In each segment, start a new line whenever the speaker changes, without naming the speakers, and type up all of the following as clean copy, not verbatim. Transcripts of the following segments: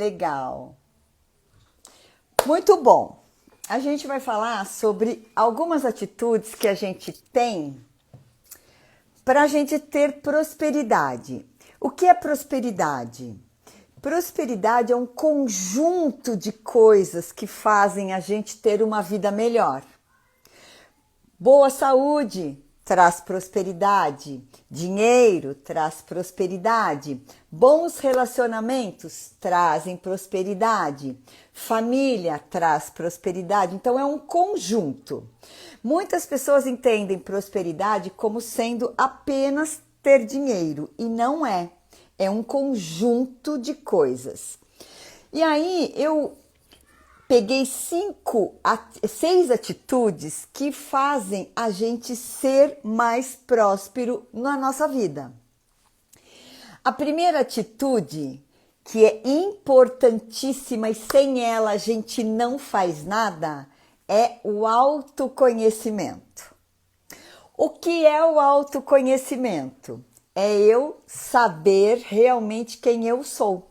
legal. Muito bom. A gente vai falar sobre algumas atitudes que a gente tem para a gente ter prosperidade. O que é prosperidade? Prosperidade é um conjunto de coisas que fazem a gente ter uma vida melhor. Boa saúde traz prosperidade, dinheiro traz prosperidade, bons relacionamentos trazem prosperidade, família traz prosperidade, então é um conjunto. Muitas pessoas entendem prosperidade como sendo apenas ter dinheiro e não é, é um conjunto de coisas. E aí eu peguei 6 atitudes que fazem a gente ser mais próspero na nossa vida. A primeira atitude, que é importantíssima e sem ela a gente não faz nada, é o autoconhecimento. O que é o autoconhecimento? É eu saber realmente quem eu sou.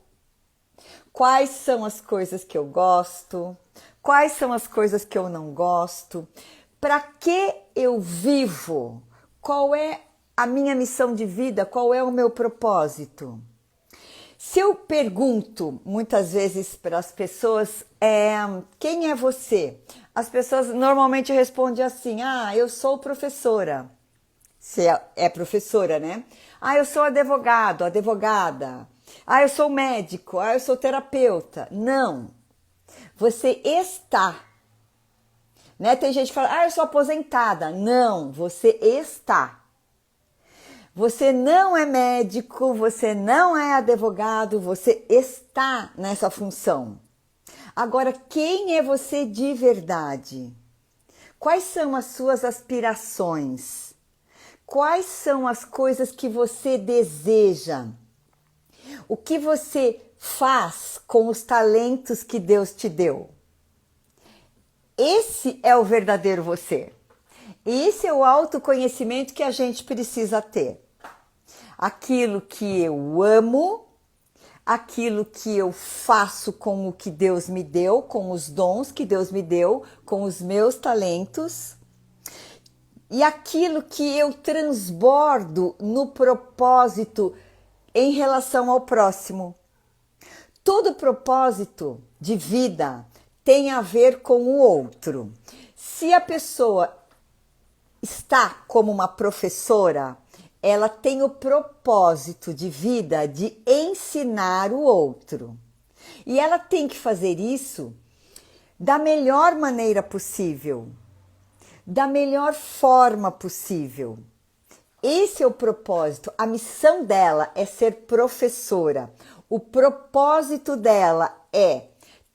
Quais são as coisas que eu gosto? Quais são as coisas que eu não gosto? Para que eu vivo? Qual é a minha missão de vida? Qual é o meu propósito? Se eu pergunto muitas vezes para as pessoas, quem é você? As pessoas normalmente respondem assim, eu sou professora. Você é professora, né? Eu sou advogado, advogada. Eu sou médico, eu sou terapeuta. Não. Você está. Né? Tem gente que fala, eu sou aposentada. Não, você está. Você não é médico, você não é advogado, você está nessa função. Agora, quem é você de verdade? Quais são as suas aspirações? Quais são as coisas que você deseja? O que você faz com os talentos que Deus te deu? Esse é o verdadeiro você. Esse é o autoconhecimento que a gente precisa ter. Aquilo que eu amo, aquilo que eu faço com o que Deus me deu, com os dons que Deus me deu, com os meus talentos, e aquilo que eu transbordo no propósito em relação ao próximo. Todo propósito de vida tem a ver com o outro. Se a pessoa está como uma professora, ela tem o propósito de vida de ensinar o outro. E ela tem que fazer isso da melhor maneira possível, da melhor forma possível. Esse é o propósito. A missão dela é ser professora. O propósito dela é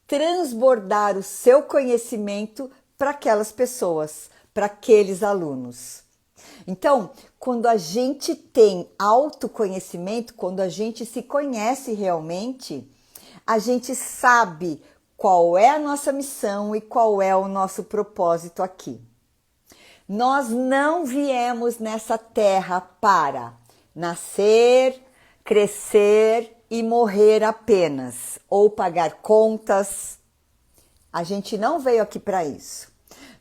transbordar o seu conhecimento para aquelas pessoas, para aqueles alunos. Então, quando a gente tem autoconhecimento, quando a gente se conhece realmente, a gente sabe qual é a nossa missão e qual é o nosso propósito aqui. Nós não viemos nessa terra para nascer, crescer e morrer apenas, ou pagar contas. A gente não veio aqui para isso.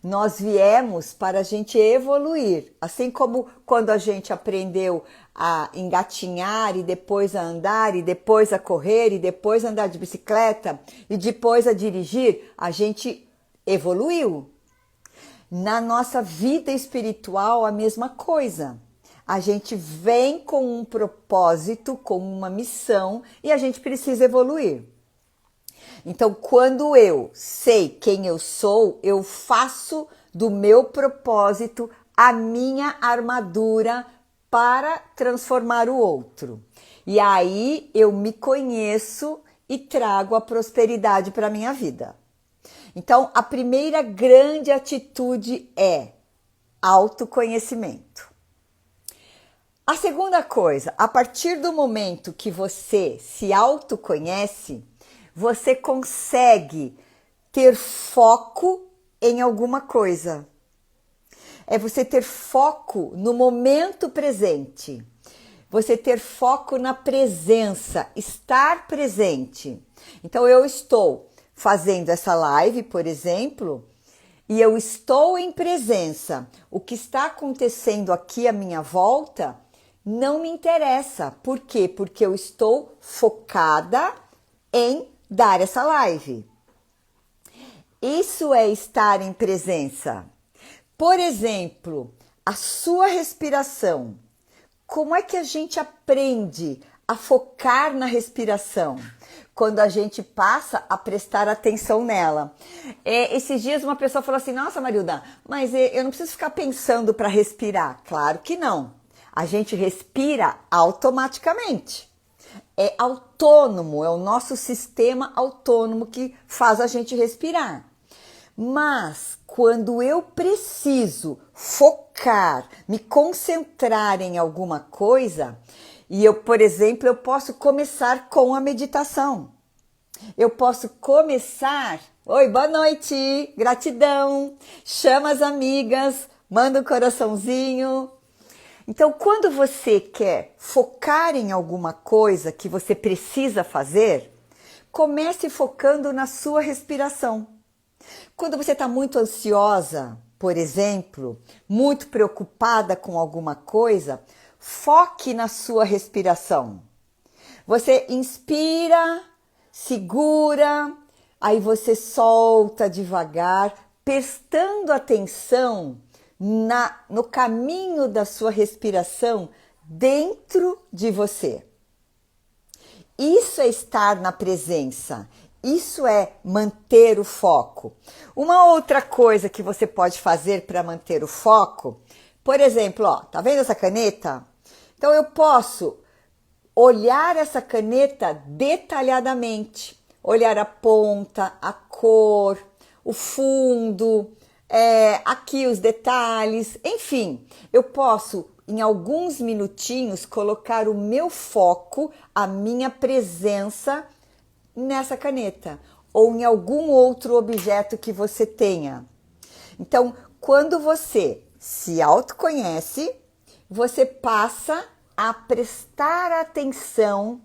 Nós viemos para a gente evoluir, assim como quando a gente aprendeu a engatinhar e depois a andar e depois a correr e depois a andar de bicicleta e depois a dirigir, a gente evoluiu. Na nossa vida espiritual, a mesma coisa. A gente vem com um propósito, com uma missão e a gente precisa evoluir. Então, quando eu sei quem eu sou, eu faço do meu propósito a minha armadura para transformar o outro. E aí eu me conheço e trago a prosperidade para a minha vida. Então, a primeira grande atitude é autoconhecimento. A segunda coisa, a partir do momento que você se autoconhece, você consegue ter foco em alguma coisa. É você ter foco no momento presente. você ter foco na presença, estar presente. Então eu estou fazendo essa live, por exemplo, e eu estou em presença. O que está acontecendo aqui à minha volta não me interessa. Por quê? Porque eu estou focada em dar essa live. Isso é estar em presença. Por exemplo, a sua respiração. Como é que a gente aprende a focar na respiração? Quando a gente passa a prestar atenção nela. Esses dias uma pessoa falou assim, nossa Marilda, mas eu não preciso ficar pensando para respirar. Claro que não. A gente respira automaticamente. É autônomo, é o nosso sistema autônomo que faz a gente respirar. Mas quando eu preciso focar, me concentrar em alguma coisa, e eu, por exemplo, eu posso começar com a meditação. Eu posso começar, oi, boa noite, gratidão, chama as amigas, manda um coraçãozinho. Então, quando você quer focar em alguma coisa que você precisa fazer, comece focando na sua respiração. Quando você está muito ansiosa, por exemplo, muito preocupada com alguma coisa, foque na sua respiração. Você inspira, segura, aí você solta devagar, prestando atenção no caminho da sua respiração dentro de você. Isso é estar na presença. Isso é manter o foco. Uma outra coisa que você pode fazer para manter o foco, por exemplo, ó, tá vendo essa caneta? Então eu posso olhar essa caneta detalhadamente, olhar a ponta, a cor, o fundo, aqui os detalhes, enfim, eu posso em alguns minutinhos colocar o meu foco, a minha presença nessa caneta ou em algum outro objeto que você tenha. Então, quando você se autoconhece, você passa a prestar atenção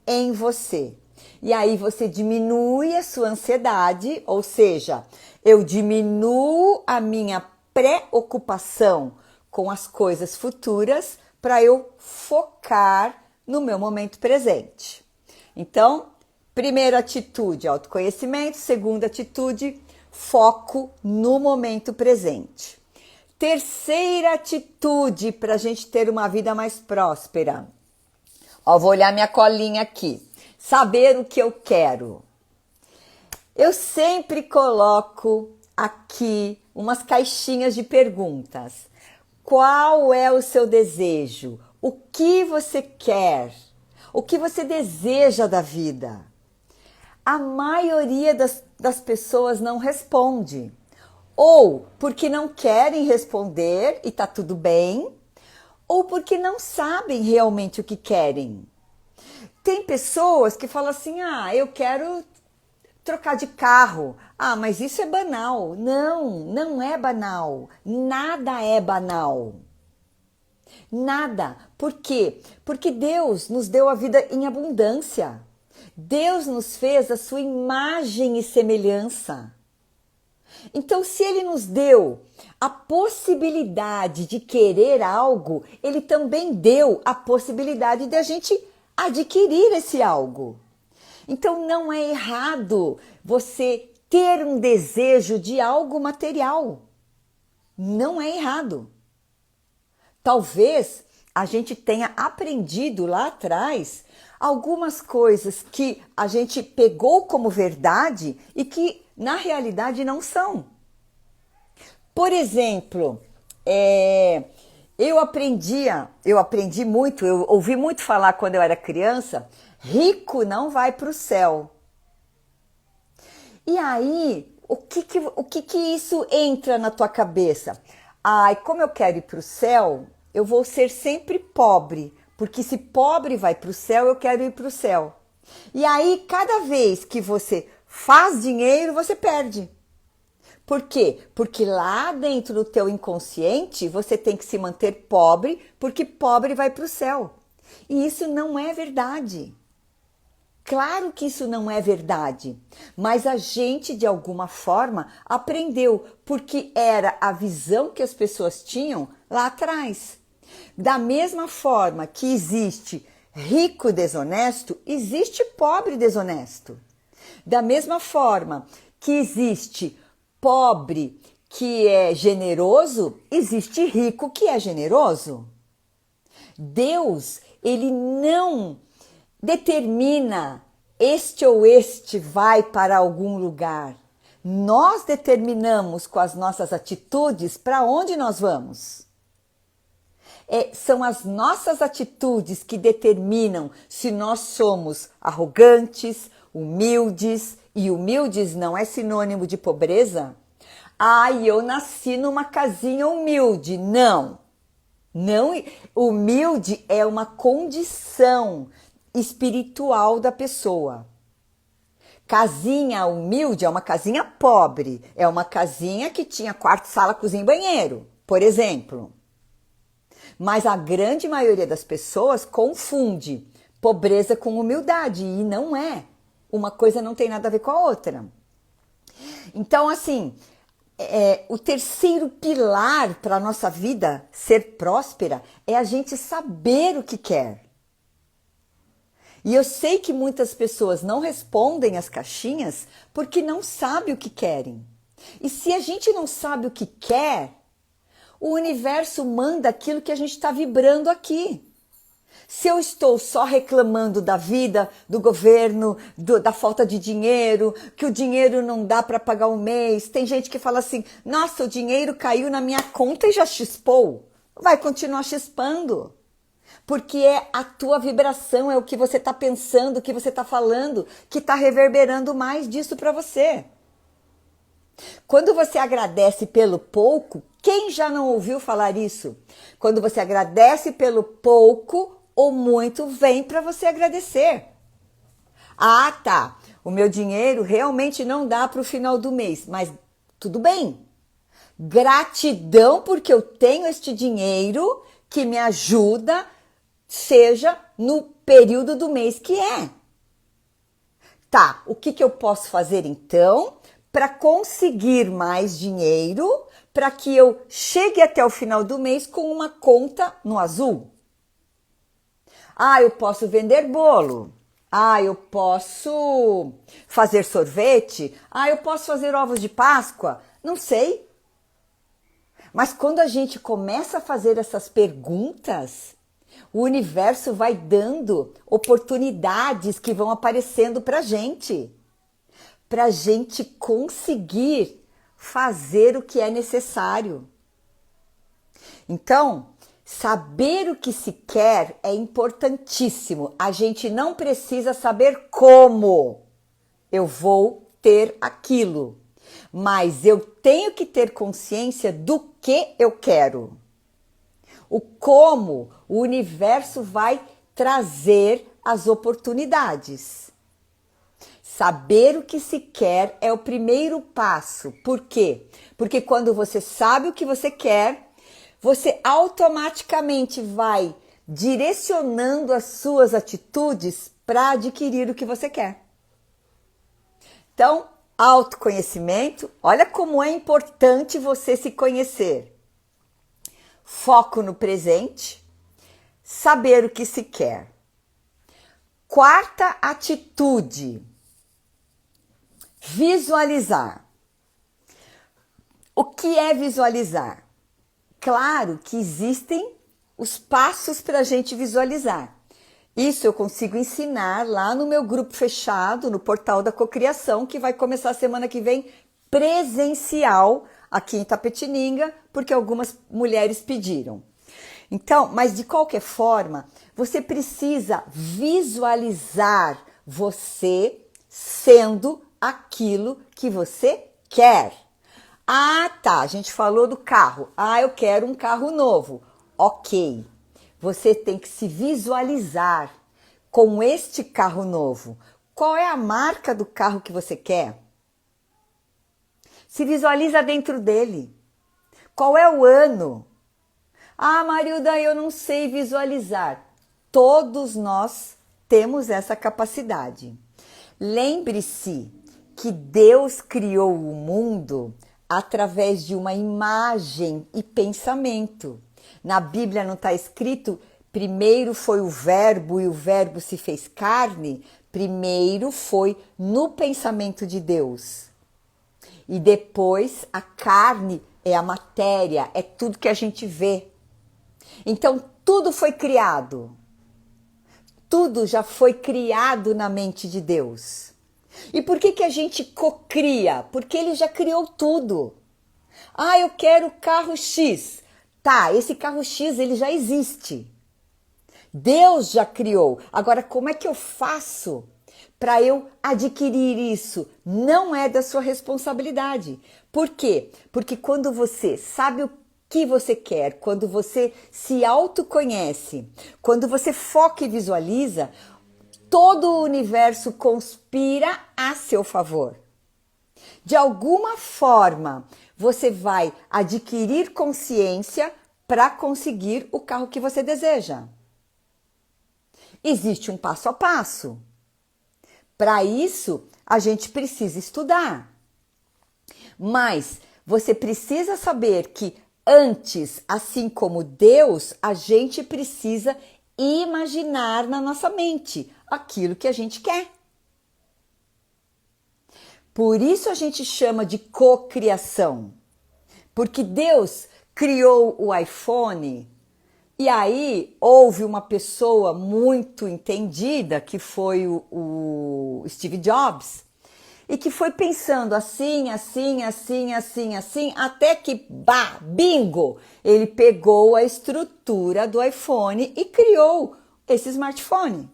em você. E aí você diminui a sua ansiedade, ou seja, eu diminuo a minha preocupação com as coisas futuras para eu focar no meu momento presente. Então, primeira atitude, autoconhecimento. Segunda atitude, foco no momento presente. Terceira atitude para a gente ter uma vida mais próspera. Ó, vou olhar minha colinha aqui. Saber o que eu quero. Eu sempre coloco aqui umas caixinhas de perguntas. Qual é o seu desejo? O que você quer? O que você deseja da vida? A maioria das pessoas não responde. Ou porque não querem responder e tá tudo bem, ou porque não sabem realmente o que querem. Tem pessoas que falam assim, eu quero trocar de carro. Mas isso é banal. Não, não é banal. Nada é banal. Nada. Por quê? Porque Deus nos deu a vida em abundância. Deus nos fez a sua imagem e semelhança. Então, se Ele nos deu a possibilidade de querer algo, Ele também deu a possibilidade de a gente adquirir esse algo. Então, não é errado você ter um desejo de algo material. Não é errado. Talvez a gente tenha aprendido lá atrás algumas coisas que a gente pegou como verdade e que na realidade não são. Por exemplo, eu aprendi muito, eu ouvi muito falar quando eu era criança, rico não vai para o céu. E aí, o que isso entra na tua cabeça? Como eu quero ir para o céu, eu vou ser sempre pobre, porque se pobre vai para o céu, eu quero ir para o céu. E aí, cada vez que você faz dinheiro, você perde. Por quê? Porque lá dentro do teu inconsciente, você tem que se manter pobre, porque pobre vai para o céu. E isso não é verdade. Claro que isso não é verdade, mas a gente de alguma forma aprendeu, porque era a visão que as pessoas tinham lá atrás. Da mesma forma que existe rico desonesto, existe pobre desonesto. Da mesma forma que existe pobre que é generoso, existe rico que é generoso. Deus, ele não determina este ou este vai para algum lugar. Nós determinamos com as nossas atitudes para onde nós vamos. São as nossas atitudes que determinam se nós somos arrogantes, humildes, e humildes não é sinônimo de pobreza. Eu nasci numa casinha humilde. Não. Não, humilde é uma condição espiritual da pessoa. Casinha humilde é uma casinha pobre, é uma casinha que tinha quarto, sala, cozinha e banheiro, por exemplo. Mas a grande maioria das pessoas confunde pobreza com humildade e não é. Uma coisa não tem nada a ver com a outra. Então, assim, o terceiro pilar para a nossa vida ser próspera é a gente saber o que quer. E eu sei que muitas pessoas não respondem as caixinhas porque não sabem o que querem. E se a gente não sabe o que quer, o universo manda aquilo que a gente está vibrando aqui. Se eu estou só reclamando da vida, do governo, da falta de dinheiro, que o dinheiro não dá para pagar um mês, tem gente que fala assim, nossa, o dinheiro caiu na minha conta e já chispou. Vai continuar chispando. Porque é a tua vibração, é o que você está pensando, o que você está falando, que está reverberando mais disso para você. Quando você agradece pelo pouco, quem já não ouviu falar isso? Quando você agradece pelo pouco, ou muito vem para você agradecer. Tá, o meu dinheiro realmente não dá para o final do mês, mas tudo bem. Gratidão porque eu tenho este dinheiro que me ajuda, seja no período do mês que é. Tá, o que eu posso fazer então para conseguir mais dinheiro para que eu chegue até o final do mês com uma conta no azul? Eu posso vender bolo. Eu posso fazer sorvete. Eu posso fazer ovos de Páscoa. Não sei. Mas quando a gente começa a fazer essas perguntas, o universo vai dando oportunidades que vão aparecendo para gente conseguir fazer o que é necessário. Então, saber o que se quer é importantíssimo. A gente não precisa saber como eu vou ter aquilo, mas eu tenho que ter consciência do que eu quero. O como o universo vai trazer as oportunidades. Saber o que se quer é o primeiro passo. Por quê? Porque quando você sabe o que você quer, você automaticamente vai direcionando as suas atitudes para adquirir o que você quer. Então, autoconhecimento, olha como é importante você se conhecer. Foco no presente, saber o que se quer. Quarta atitude, visualizar. O que é visualizar? Claro que existem os passos para a gente visualizar. Isso eu consigo ensinar lá no meu grupo fechado, no portal da Cocriação, que vai começar a semana que vem, presencial, aqui em Itapetininga, porque algumas mulheres pediram. Então, mas de qualquer forma, você precisa visualizar você sendo aquilo que você quer. Tá, a gente falou do carro. Eu quero um carro novo. Ok, você tem que se visualizar com este carro novo. Qual é a marca do carro que você quer? Se visualiza dentro dele. Qual é o ano? Marilda, eu não sei visualizar. Todos nós temos essa capacidade. Lembre-se que Deus criou o mundo através de uma imagem e pensamento. Na Bíblia não está escrito, primeiro foi o verbo e o verbo se fez carne. Primeiro foi no pensamento de Deus. E depois a carne é a matéria, é tudo que a gente vê. Então tudo foi criado. Tudo já foi criado na mente de Deus. E por que a gente cocria? Porque ele já criou tudo. Ah, eu quero o carro X. Tá, esse carro X ele já existe. Deus já criou. Agora, como é que eu faço para eu adquirir isso? Não é da sua responsabilidade. Por quê? Porque quando você sabe o que você quer, quando você se autoconhece, quando você foca e visualiza, todo o universo conspira a seu favor. De alguma forma, você vai adquirir consciência para conseguir o carro que você deseja. Existe um passo a passo. Para isso, a gente precisa estudar. Mas você precisa saber que antes, assim como Deus, a gente precisa imaginar na nossa mente aquilo que a gente quer. Por isso a gente chama de cocriação. Porque Deus criou o iPhone e aí houve uma pessoa muito entendida, que foi o Steve Jobs, e que foi pensando assim, até que, bingo, ele pegou a estrutura do iPhone e criou esse smartphone.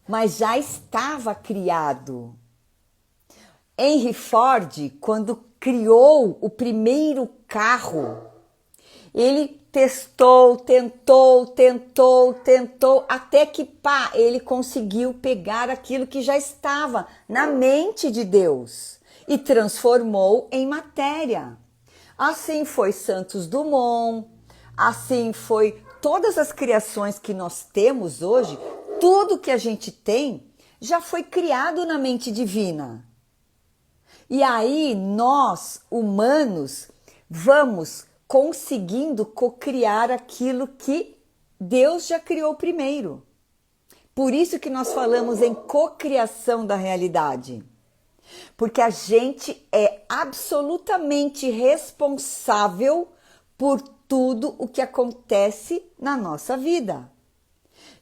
Mas já estava criado. Henry Ford, quando criou o primeiro carro, ele tentou, até que ele conseguiu pegar aquilo que já estava na mente de Deus e transformou em matéria. Assim foi Santos Dumont, assim foi todas as criações que nós temos hoje, tudo que a gente tem já foi criado na mente divina. E aí nós, humanos, vamos conseguindo cocriar aquilo que Deus já criou primeiro. Por isso que nós falamos em cocriação da realidade. Porque a gente é absolutamente responsável por tudo o que acontece na nossa vida.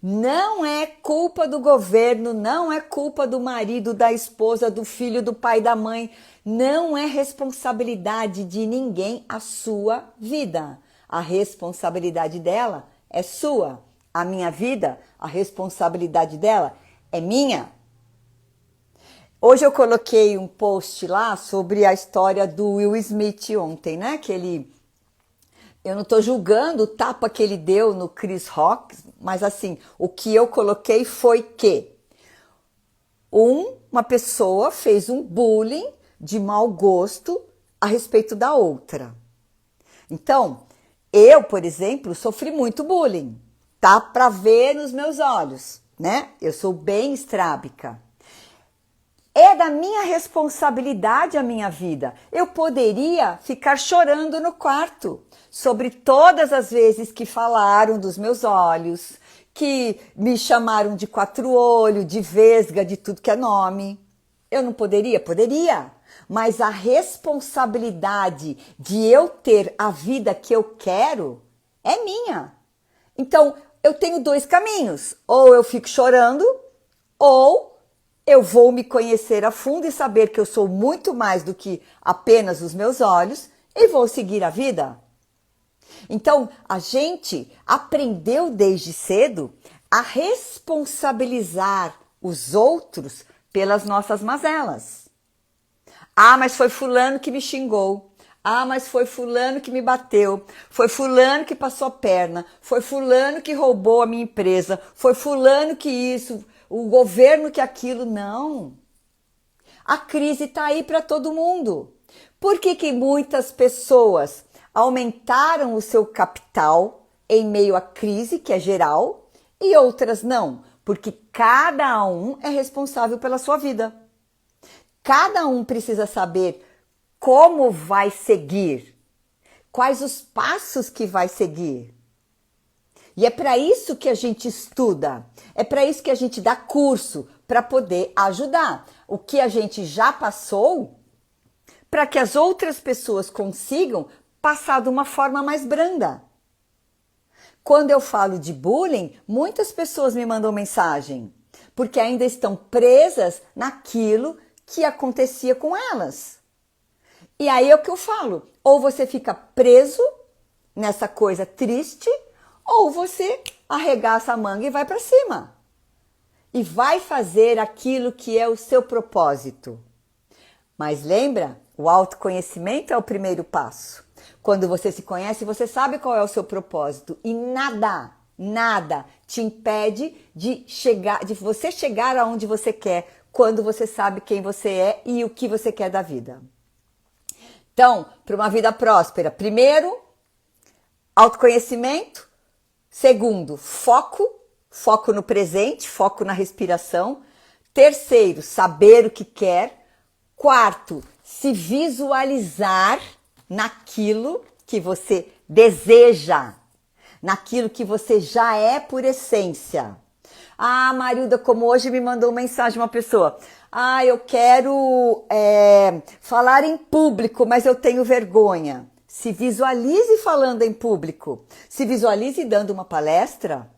Não é culpa do governo, não é culpa do marido, da esposa, do filho, do pai, da mãe. Não é responsabilidade de ninguém a sua vida. A responsabilidade dela é sua. A minha vida, a responsabilidade dela é minha. Hoje eu coloquei um post lá sobre a história do Will Smith ontem, né? Eu não estou julgando o tapa que ele deu no Chris Rock, mas assim, o que eu coloquei foi que uma pessoa fez um bullying de mau gosto a respeito da outra. Então, eu, por exemplo, sofri muito bullying, tá? Para ver nos meus olhos, né? Eu sou bem estrábica. É da minha responsabilidade a minha vida. Eu poderia ficar chorando no quarto sobre todas as vezes que falaram dos meus olhos, que me chamaram de quatro olhos, de vesga, de tudo que é nome. Eu não poderia? Poderia. Mas a responsabilidade de eu ter a vida que eu quero é minha. Então, eu tenho dois caminhos. Ou eu fico chorando, ou eu vou me conhecer a fundo e saber que eu sou muito mais do que apenas os meus olhos e vou seguir a vida. Então, a gente aprendeu desde cedo a responsabilizar os outros pelas nossas mazelas. Ah, mas foi fulano que me xingou. Ah, mas foi fulano que me bateu. Foi fulano que passou a perna. Foi fulano que roubou a minha empresa. Foi fulano que isso, o governo que aquilo. Não. A crise está aí para todo mundo. Por que muitas pessoas aumentaram o seu capital, em meio à crise, que é geral, e outras não, porque cada um é responsável pela sua vida. Cada um precisa saber como vai seguir, quais os passos que vai seguir. E é para isso que a gente estuda, é para isso que a gente dá curso, para poder ajudar. O que a gente já passou, para que as outras pessoas consigam passar de uma forma mais branda. Quando eu falo de bullying, muitas pessoas me mandam mensagem, porque ainda estão presas naquilo que acontecia com elas. E aí é o que eu falo, ou você fica preso nessa coisa triste, ou você arregaça a manga e vai para cima. E vai fazer aquilo que é o seu propósito. Mas lembra, o autoconhecimento é o primeiro passo. Quando você se conhece, você sabe qual é o seu propósito. E nada te impede de você chegar aonde você quer, quando você sabe quem você é e o que você quer da vida. Então, para uma vida próspera, primeiro, autoconhecimento. Segundo, foco no presente, foco na respiração. Terceiro, saber o que quer. Quarto, se visualizar naquilo que você deseja, naquilo que você já é por essência. Ah, Marilda, como hoje me mandou mensagem uma pessoa. Ah, eu quero falar em público, mas eu tenho vergonha. Se visualize falando em público. Se visualize dando uma palestra.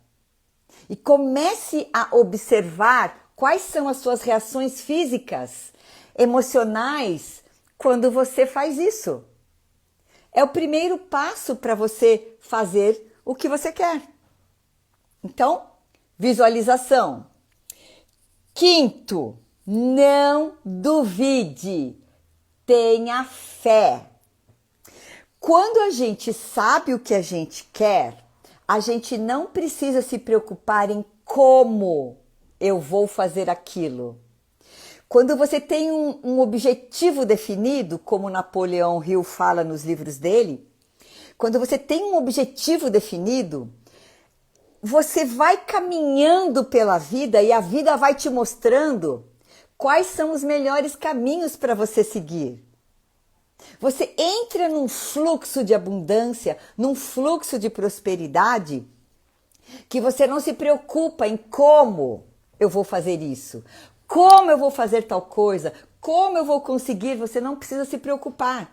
E comece a observar quais são as suas reações físicas, emocionais, quando você faz isso. É o primeiro passo para você fazer o que você quer. Então, visualização. Quinto, não duvide. Tenha fé. Quando a gente sabe o que a gente quer, a gente não precisa se preocupar em como eu vou fazer aquilo. Quando você tem um objetivo definido, como Napoleão Hill fala nos livros dele, quando você tem um objetivo definido, você vai caminhando pela vida e a vida vai te mostrando quais são os melhores caminhos para você seguir. Você entra num fluxo de abundância, num fluxo de prosperidade, que você não se preocupa em como eu vou fazer isso, como eu vou fazer tal coisa, como eu vou conseguir, você não precisa se preocupar.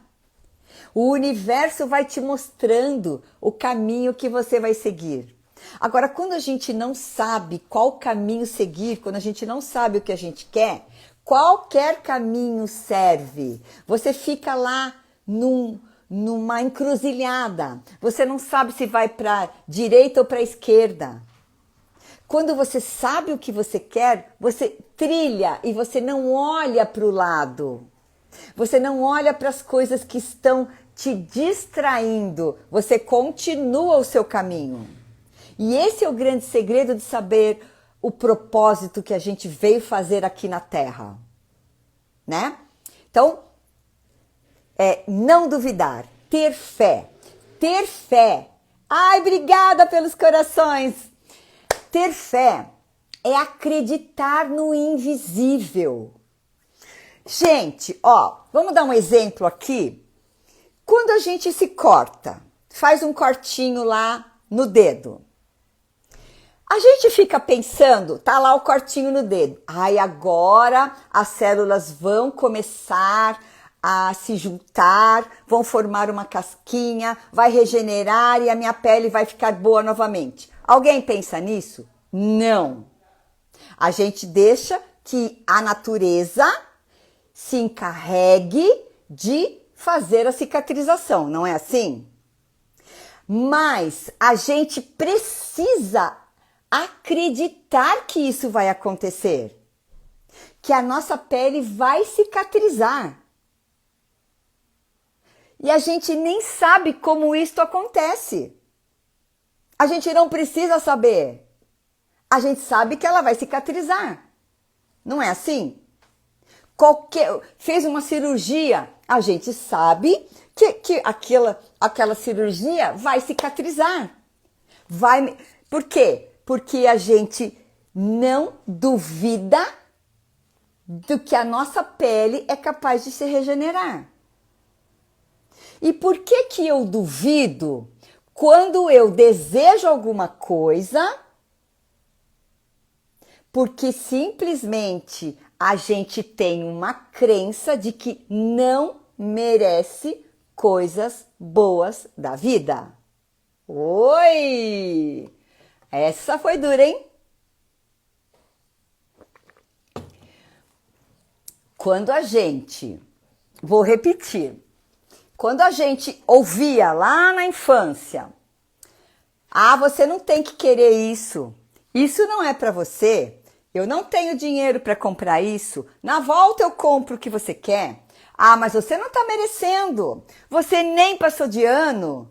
O universo vai te mostrando o caminho que você vai seguir. Agora, quando a gente não sabe qual caminho seguir, quando a gente não sabe o que a gente quer, qualquer caminho serve. Você fica lá numa encruzilhada. Você não sabe se vai para direita ou para esquerda. Quando você sabe o que você quer, você trilha e você não olha para o lado. Você não olha para as coisas que estão te distraindo. Você continua o seu caminho. E esse é o grande segredo de saber o propósito que a gente veio fazer aqui na Terra, né? Então, não duvidar, ter fé. Ter fé. Ai, obrigada pelos corações. Ter fé é acreditar no invisível. Gente, vamos dar um exemplo aqui. Quando a gente se corta, faz um cortinho lá no dedo. A gente fica pensando, tá lá o cortinho no dedo. Ai, agora as células vão começar a se juntar, vão formar uma casquinha, vai regenerar e a minha pele vai ficar boa novamente. Alguém pensa nisso? Não. A gente deixa que a natureza se encarregue de fazer a cicatrização, não é assim? Mas a gente precisa acreditar que isso vai acontecer, que a nossa pele vai cicatrizar. E a gente nem sabe como isso acontece. A gente não precisa saber. A gente sabe que ela vai cicatrizar. Não é assim? Fez uma cirurgia, a gente sabe que aquela cirurgia vai cicatrizar. Por quê? Porque a gente não duvida do que a nossa pele é capaz de se regenerar. E por que que eu duvido quando eu desejo alguma coisa? Porque simplesmente a gente tem uma crença de que não merece coisas boas da vida. Oi! Essa foi dura, hein? Quando a gente, vou repetir, quando a gente ouvia lá na infância, você não tem que querer isso, isso não é para você, eu não tenho dinheiro para comprar isso, na volta eu compro o que você quer. Mas você não está merecendo, você nem passou de ano.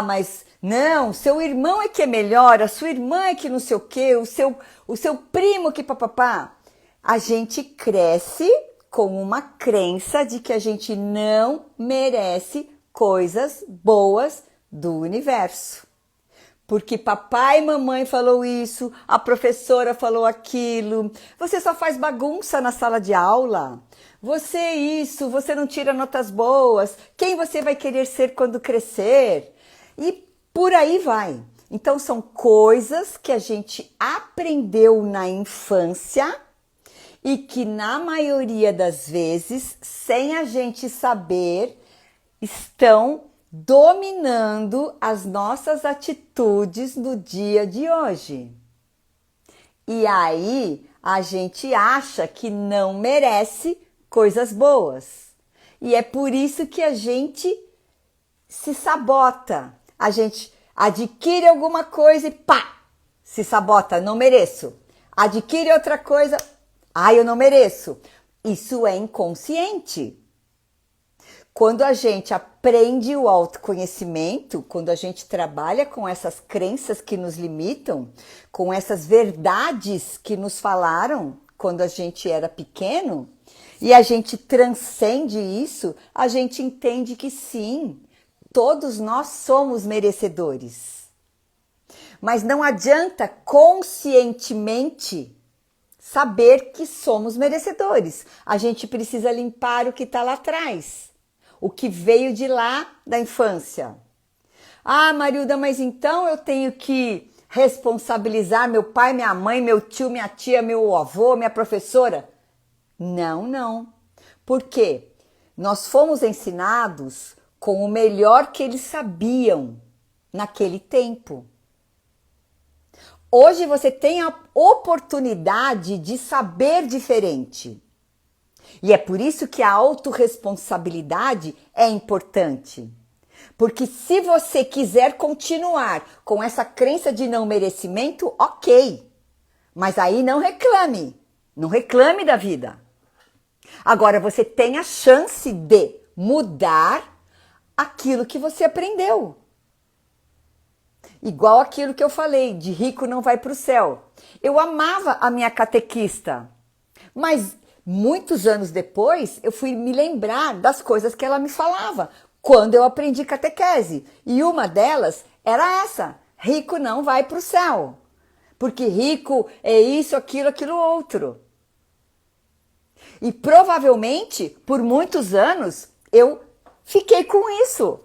Mas não, seu irmão é que é melhor, a sua irmã é que não sei o quê, o seu primo que papapá. A gente cresce com uma crença de que a gente não merece coisas boas do universo. Porque papai e mamãe falou isso, a professora falou aquilo, você só faz bagunça na sala de aula, você não tira notas boas, quem você vai querer ser quando crescer? E por aí vai. Então são coisas que a gente aprendeu na infância e que na maioria das vezes, sem a gente saber, estão dominando as nossas atitudes no dia de hoje. E aí a gente acha que não merece coisas boas. E é por isso que a gente se sabota. A gente adquire alguma coisa e pá, se sabota, não mereço. Adquire outra coisa, eu não mereço. Isso é inconsciente. Quando a gente aprende o autoconhecimento, quando a gente trabalha com essas crenças que nos limitam, com essas verdades que nos falaram quando a gente era pequeno, e a gente transcende isso, a gente entende que sim, todos nós somos merecedores. Mas não adianta conscientemente saber que somos merecedores. A gente precisa limpar o que está lá atrás. O que veio de lá da infância. Marilda, mas então eu tenho que responsabilizar meu pai, minha mãe, meu tio, minha tia, meu avô, minha professora? Não. Por quê? Nós fomos ensinados com o melhor que eles sabiam naquele tempo. Hoje você tem a oportunidade de saber diferente. E é por isso que a autorresponsabilidade é importante. Porque se você quiser continuar com essa crença de não merecimento, ok. Mas aí não reclame. Não reclame da vida. Agora você tem a chance de mudar aquilo que você aprendeu. Igual aquilo que eu falei, de rico não vai para o céu. Eu amava a minha catequista, mas muitos anos depois, eu fui me lembrar das coisas que ela me falava quando eu aprendi catequese. E uma delas era essa: rico não vai para o céu. Porque rico é isso, aquilo outro. E provavelmente, por muitos anos, eu fiquei com isso,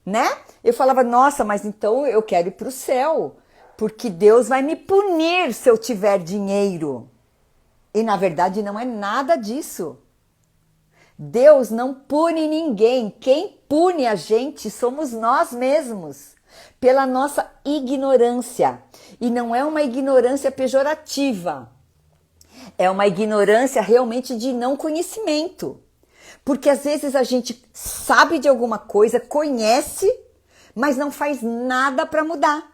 né? Eu falava, nossa, mas então eu quero ir para o céu, porque Deus vai me punir se eu tiver dinheiro. E na verdade não é nada disso. Deus não pune ninguém. Quem pune a gente somos nós mesmos, pela nossa ignorância. E não é uma ignorância pejorativa. É uma ignorância realmente de não conhecimento. Porque às vezes a gente sabe de alguma coisa, conhece, mas não faz nada para mudar.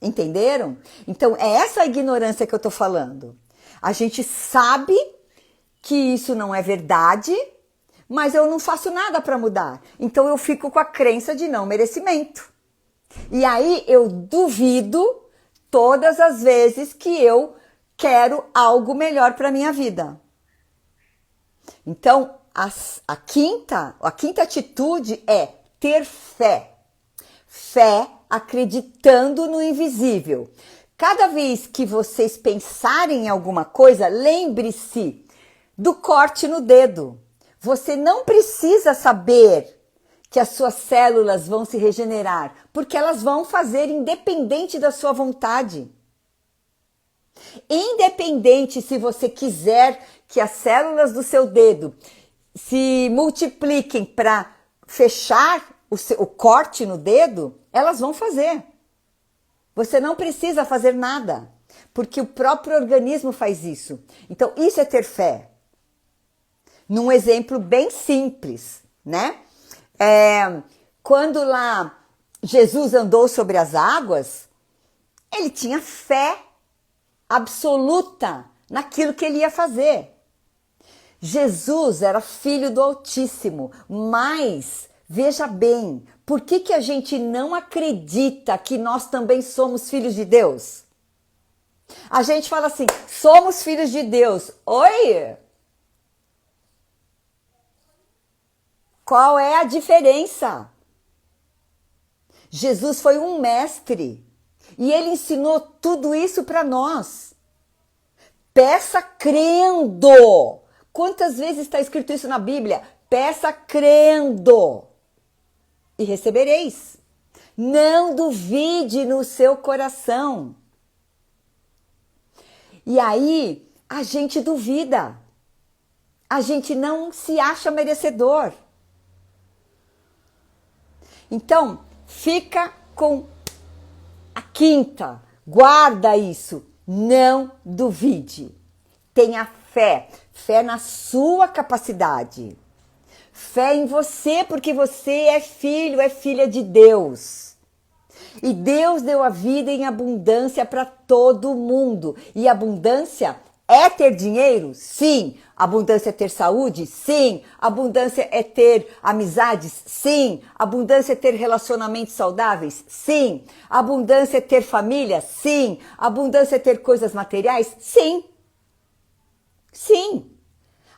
Entenderam? Então é essa a ignorância que eu tô falando. A gente sabe que isso não é verdade, mas eu não faço nada para mudar. Então eu fico com a crença de não merecimento. E aí eu duvido todas as vezes que eu quero algo melhor para minha vida. Então a quinta atitude é ter fé. Fé acreditando no invisível. Cada vez que vocês pensarem em alguma coisa, lembre-se do corte no dedo. Você não precisa saber que as suas células vão se regenerar, porque elas vão fazer independente da sua vontade. Independente se você quiser que as células do seu dedo se multipliquem para fechar o corte no dedo, elas vão fazer. Você não precisa fazer nada, porque o próprio organismo faz isso. Então, isso é ter fé. Num exemplo bem simples, né? Quando lá Jesus andou sobre as águas, ele tinha fé absoluta naquilo que ele ia fazer. Jesus era filho do Altíssimo, mas veja bem, por que a gente não acredita que nós também somos filhos de Deus? A gente fala assim, somos filhos de Deus. Oi? Qual é a diferença? Jesus foi um mestre e ele ensinou tudo isso para nós. Peça crendo. Quantas vezes está escrito isso na Bíblia? Peça crendo e recebereis. Não duvide no seu coração. E aí a gente duvida. A gente não se acha merecedor. Então, fica com a quinta. Guarda isso. Não duvide. Tenha fé. Fé na sua capacidade. Fé em você, porque você é filho, é filha de Deus. E Deus deu a vida em abundância para todo mundo. E abundância é ter dinheiro? Sim. Abundância é ter saúde? Sim. Abundância é ter amizades? Sim. Abundância é ter relacionamentos saudáveis? Sim. Abundância é ter família? Sim. Abundância é ter coisas materiais? Sim. Sim.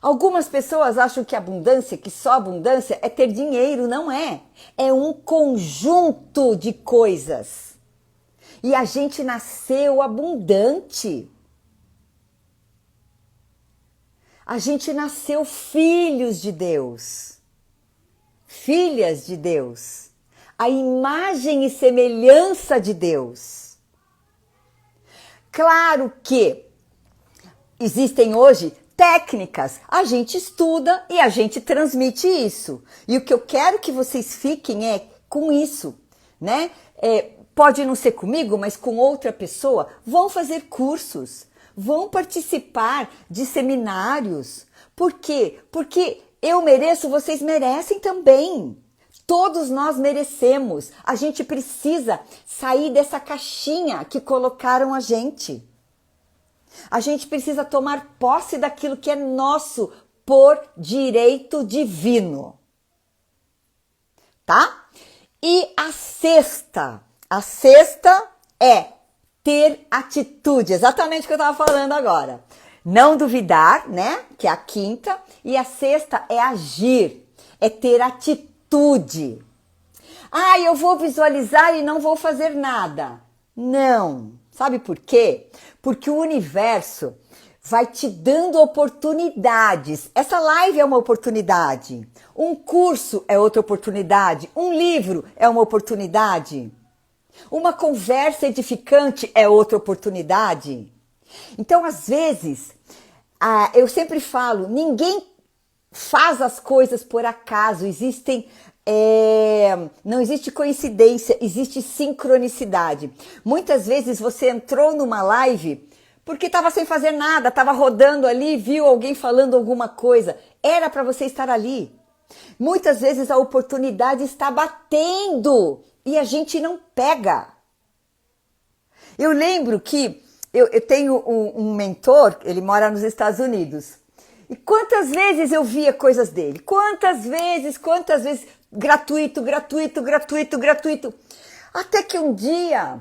Algumas pessoas acham que abundância, que só abundância é ter dinheiro. Não é. É um conjunto de coisas. E a gente nasceu abundante. A gente nasceu filhos de Deus. Filhas de Deus. A imagem e semelhança de Deus. Claro que existem hoje técnicas, a gente estuda e a gente transmite isso. E o que eu quero que vocês fiquem é com isso, né? Pode não ser comigo, mas com outra pessoa. Vão fazer cursos, vão participar de seminários. Por quê? Porque eu mereço, vocês merecem também. Todos nós merecemos. A gente precisa sair dessa caixinha que colocaram a gente. A gente precisa tomar posse daquilo que é nosso por direito divino. Tá? E a sexta é ter atitude, exatamente o que eu estava falando agora. Não duvidar, né? Que é a quinta. E a sexta é agir, é ter atitude. Ah, eu vou visualizar e não vou fazer nada. Não. Sabe por quê? Porque o universo vai te dando oportunidades. Essa live é uma oportunidade. Um curso é outra oportunidade. Um livro é uma oportunidade. Uma conversa edificante é outra oportunidade. Então, às vezes, eu sempre falo, ninguém faz as coisas por acaso. Não existe coincidência, existe sincronicidade. Muitas vezes você entrou numa live porque estava sem fazer nada, estava rodando ali, viu alguém falando alguma coisa. Era para você estar ali. Muitas vezes a oportunidade está batendo e a gente não pega. Eu lembro que eu tenho um mentor, ele mora nos Estados Unidos. E quantas vezes eu via coisas dele? Quantas vezes, gratuito. Até que um dia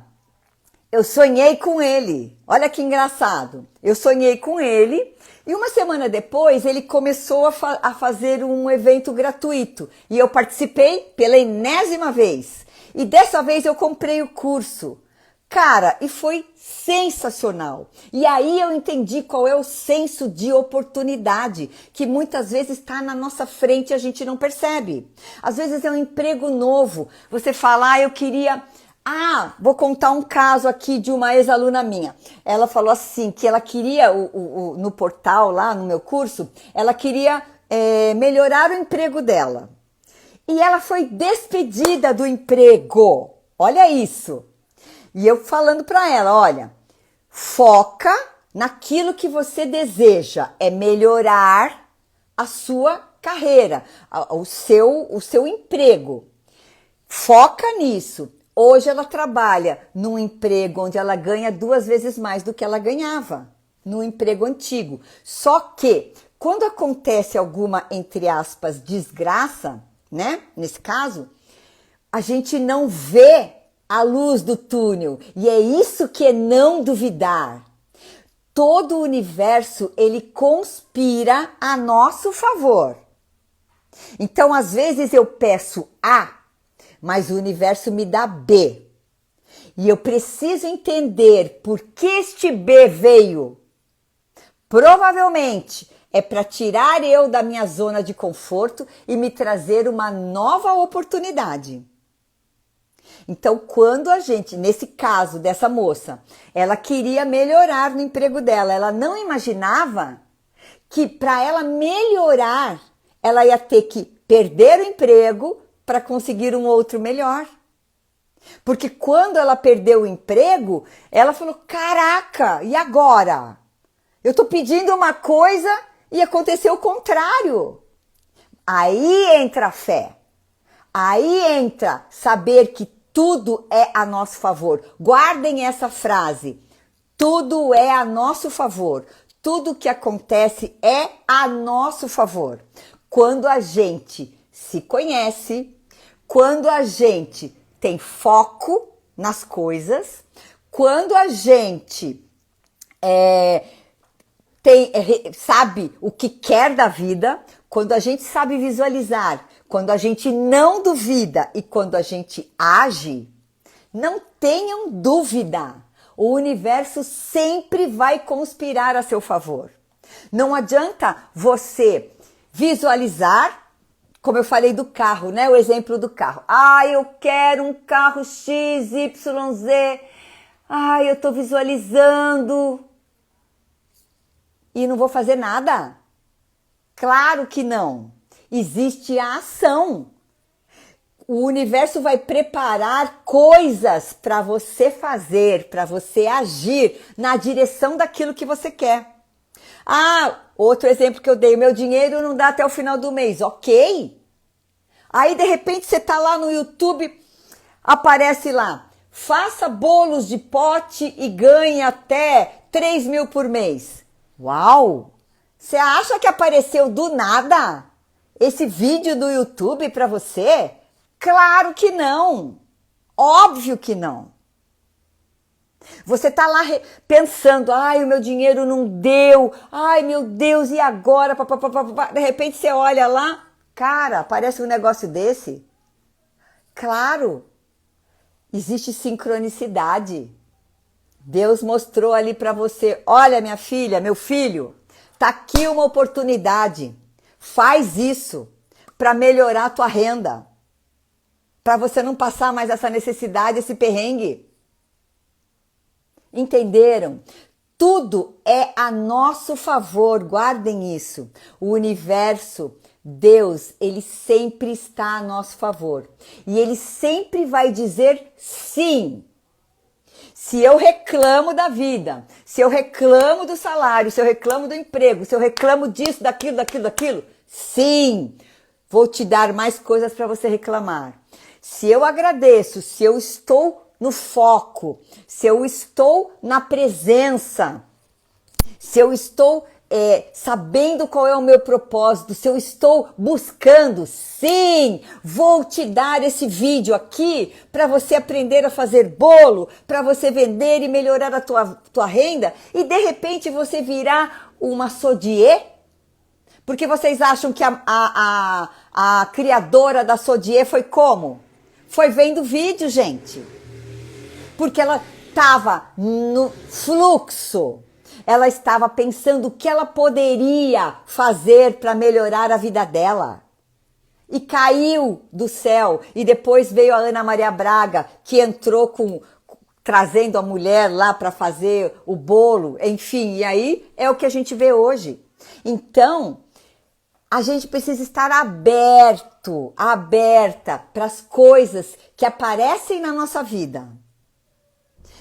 eu sonhei com ele. Olha que engraçado. Eu sonhei com ele e uma semana depois ele começou a fazer um evento gratuito. E eu participei pela enésima vez. E dessa vez eu comprei o curso. Cara, e foi sensacional. E aí eu entendi qual é o senso de oportunidade, que muitas vezes está na nossa frente e a gente não percebe. Às vezes é um emprego novo. Você fala, eu queria... vou contar um caso aqui de uma ex-aluna minha. Ela falou assim, que ela queria, no portal lá, no meu curso, ela queria melhorar o emprego dela. E ela foi despedida do emprego. Olha isso. E eu falando para ela, olha, foca naquilo que você deseja, é melhorar a sua carreira, o seu emprego. Foca nisso. Hoje ela trabalha num emprego onde ela ganha 2 vezes mais do que ela ganhava no emprego antigo. Só que quando acontece alguma, entre aspas, desgraça, né? Nesse caso, a gente não vê a luz do túnel. E é isso que é não duvidar. Todo o universo, ele conspira a nosso favor. Então, às vezes eu peço A, mas o universo me dá B. E eu preciso entender por que este B veio. Provavelmente é para tirar eu da minha zona de conforto e me trazer uma nova oportunidade. Então, quando a gente, nesse caso dessa moça, ela queria melhorar no emprego dela, ela não imaginava que para ela melhorar, ela ia ter que perder o emprego para conseguir um outro melhor. Porque quando ela perdeu o emprego, ela falou, caraca, e agora? Eu tô pedindo uma coisa e aconteceu o contrário. Aí entra a fé. Aí entra saber que tudo é a nosso favor. Guardem essa frase. Tudo é a nosso favor. Tudo que acontece é a nosso favor. Quando a gente se conhece, quando a gente tem foco nas coisas, quando a gente sabe o que quer da vida, quando a gente sabe visualizar, quando a gente não duvida e quando a gente age, não tenham dúvida, o universo sempre vai conspirar a seu favor. Não adianta você visualizar, como eu falei do carro, né? O exemplo do carro. Eu quero um carro XYZ. Eu tô visualizando e não vou fazer nada. Claro que não. Existe a ação. O universo vai preparar coisas para você fazer, para você agir na direção daquilo que você quer. Outro exemplo que eu dei, meu dinheiro não dá até o final do mês, ok? Aí de repente você tá lá no YouTube, aparece lá, faça bolos de pote e ganhe até 3 mil por mês. Uau! Você acha que apareceu do nada esse vídeo do YouTube para você? Claro que não. Óbvio que não. Você tá lá pensando, o meu dinheiro não deu, meu Deus, e agora? De repente você olha lá, cara, aparece um negócio desse. Claro, existe sincronicidade. Deus mostrou ali para você, olha minha filha, meu filho, tá aqui uma oportunidade. Faz isso para melhorar a tua renda. Para você não passar mais essa necessidade, esse perrengue. Entenderam? Tudo é a nosso favor, guardem isso. O universo, Deus, ele sempre está a nosso favor. E ele sempre vai dizer sim. Se eu reclamo da vida, se eu reclamo do salário, se eu reclamo do emprego, se eu reclamo disso, daquilo, sim, vou te dar mais coisas para você reclamar. Se eu agradeço, se eu estou no foco, se eu estou na presença, se eu estou sabendo qual é o meu propósito, se eu estou buscando, sim, vou te dar esse vídeo aqui para você aprender a fazer bolo, para você vender e melhorar a tua renda e de repente você virar uma sommelier. Porque vocês acham que a criadora da sommelier foi como? Foi vendo vídeo, gente. Porque ela estava no fluxo. Ela estava pensando o que ela poderia fazer para melhorar a vida dela. E caiu do céu. E depois veio a Ana Maria Braga, que entrou trazendo a mulher lá para fazer o bolo. Enfim, e aí é o que a gente vê hoje. Então, a gente precisa estar aberta para as coisas que aparecem na nossa vida.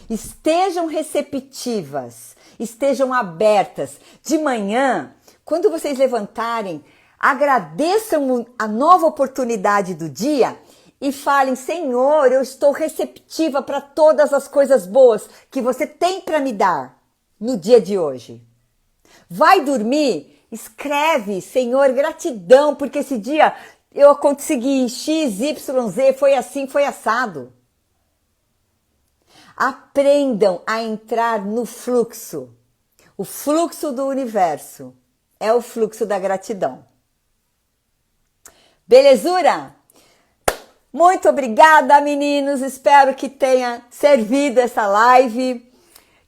Estejam receptivas, estejam abertas. De manhã, quando vocês levantarem, agradeçam a nova oportunidade do dia e falem: Senhor, eu estou receptiva para todas as coisas boas que você tem para me dar no dia de hoje. Vai dormir, escreve: Senhor, gratidão, porque esse dia eu consegui X, Y, Z, foi assim, foi assado. Aprendam a entrar no fluxo. O fluxo do universo é o fluxo da gratidão. Belezura? Muito obrigada, meninos. Espero que tenha servido essa live.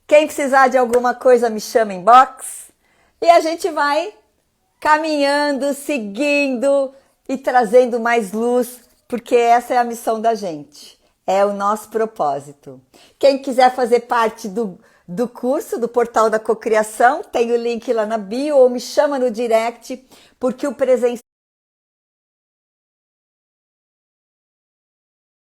Quem precisar de alguma coisa, me chama em box. E a gente vai caminhando, seguindo e trazendo mais luz, porque essa é a missão da gente. É o nosso propósito. Quem quiser fazer parte do curso, do Portal da Cocriação, tem o link lá na bio ou me chama no direct, porque o presencial